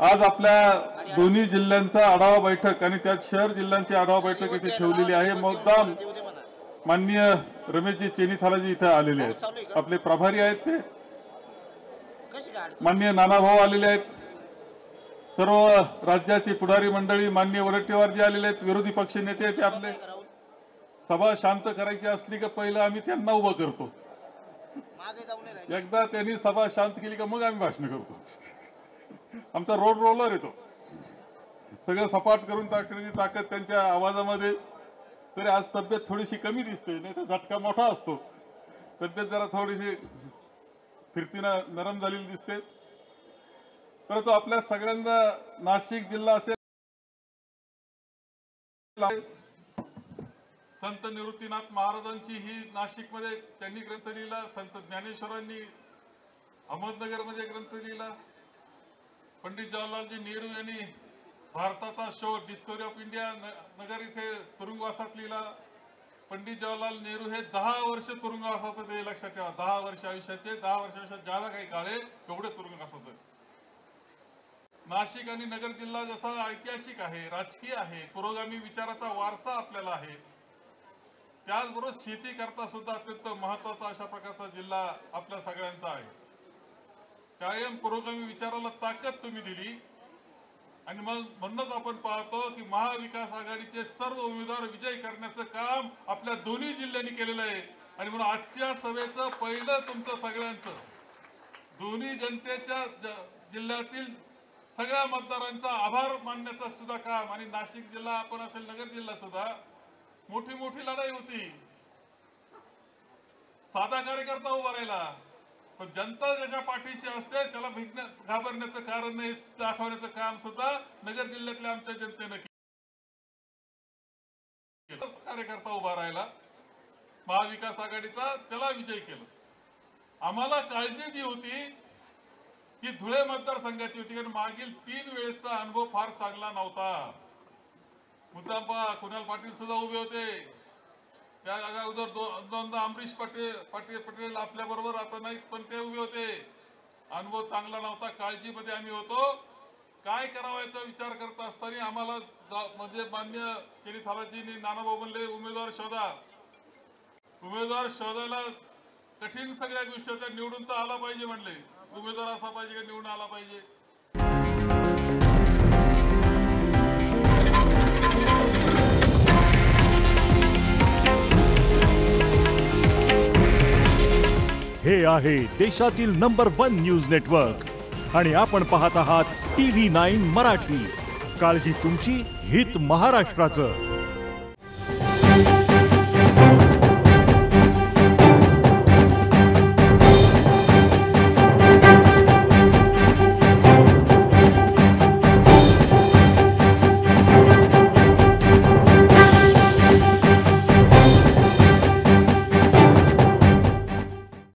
आज आपल्या दोन्ही जिल्ह्यांचा आढावा बैठक आणि त्यात शहर जिल्ह्यांची आढावा बैठक इथे ठेवलेली आहे। मुद्दाम माननीय रमेशजी चेनीथालाजी इथे आलेले आहेत, आपले प्रभारी आहेत ते, माननीय नानाभाऊ आलेले आहेत, सर्व राज्याची पुढारी मंडळी, माननीय वरट्टीवारजी आलेले आहेत, विरोधी पक्ष नेते ते आपले। सभा शांत करायची असली की पहिलं आम्ही त्यांना उभं करतो, एकदा त्यांनी सभा शांत केली का मग आम्ही भाषण करतो। आमचा रोड रोलर येतो, सगळं सपाट करून टाकण्याची ताकद त्यांच्या आवाजामध्ये। तरी आज तब्येत थोडीशी कमी दिसते, नाही तर झटका मोठा असतो। तब्येत जरा थोडीशी फिरतीनं नरम झालेली दिसते। परंतु आपल्या सगळ्यांना नाशिक जिल्हा असेल, संत निवृत्तीनाथ महाराजांची ही नाशिकमध्ये त्यांनी ग्रंथ लिहिला, संत ज्ञानेश्वरांनी अहमदनगरमध्ये ग्रंथ लिहिला, पंडित जवाहरलालजी नेहरू यांनी भारताचा शोध डिस्कवरी ऑफ इंडिया नगर इथे तुरुंगवासात लिहिला। पंडित जवाहरलाल नेहरू हे 10 वर्ष तुरुंगवासात होते, लक्षात ठेवा। 10 वर्ष आयुष्याचे, 10 वर्षापेक्षा जादा काही काळ आहे तेवढे तुरुंगवासात होते। नाशिक आणि नगर जिल्हा जसा ऐतिहासिक आहे, राजकीय आहे, पुरोगामी विचाराचा वारसा आपल्याला आहे, त्याचबरोबर शेती करता सुद्धा अत्यंत महत्वाचा अशा प्रकारचा जिल्हा आपल्या सगळ्यांचा आहे। कायम पुरोगामी विचाराला ताकद तुम्ही दिली आणि मग म्हणूनच आपण पाहतो की महाविकास आघाडीचे सर्व उमेदवार विजयी करण्याचं काम आपल्या दोन्ही जिल्ह्यांनी केलेलं आहे। आणि म्हणून आजच्या सभेचं पहिलं तुमचं सगळ्यांचं दोन्ही जनतेच्या जिल्ह्यातील सगळ्या मतदारांचा आभार मानण्याचं सुद्धा काम, आणि नाशिक जिल्हा आपण असेल, नगर जिल्हा सुद्धा मोठी मोठी लढाई होती, साधा कार्यकर्ता उभा राहिला, पण जनता ज्याच्या पाठीशी असते त्याला घाबरण्याचं कारण नाही दाखवण्याचं काम सुद्धा नगर जिल्ह्यातल्या आमच्या जनतेनं केलं। कार्यकर्ता उभा राहिला महाविकास आघाडीचा, त्याला विजय केलं। आम्हाला काळजी जी होती ती धुळे मतदारसंघाची होती, कारण मागील 3 वेळेसचा अनुभव फार चांगला नव्हता। मुद्दाम कुणाल पाटील सुद्धा उभे होते, त्या अगोदर दोनदा अमरीश पटेल आपल्या बरोबर आता नाहीत, पण ते उभे होते। अनुभव चांगला नव्हता, काळजीमध्ये आम्ही होतो। काय करावं याचा विचार करत असताना आम्हाला म्हणजे मान्य चेनीथालाजींनी, नानाभाऊ म्हणले उमेदवार शोधा। उमेदवार शोधायला कठीण सगळ्या गोष्टी होत्या, निवडून तर आला पाहिजे म्हणले, उमेदवार असा पाहिजे की निवडून आला पाहिजे। हे आहे देशातील नंबर 1 न्यूज नेटवर्क आणि आपण पाहत आहात TV9 मराठी। काळजी तुमची, हित महाराष्ट्राचं।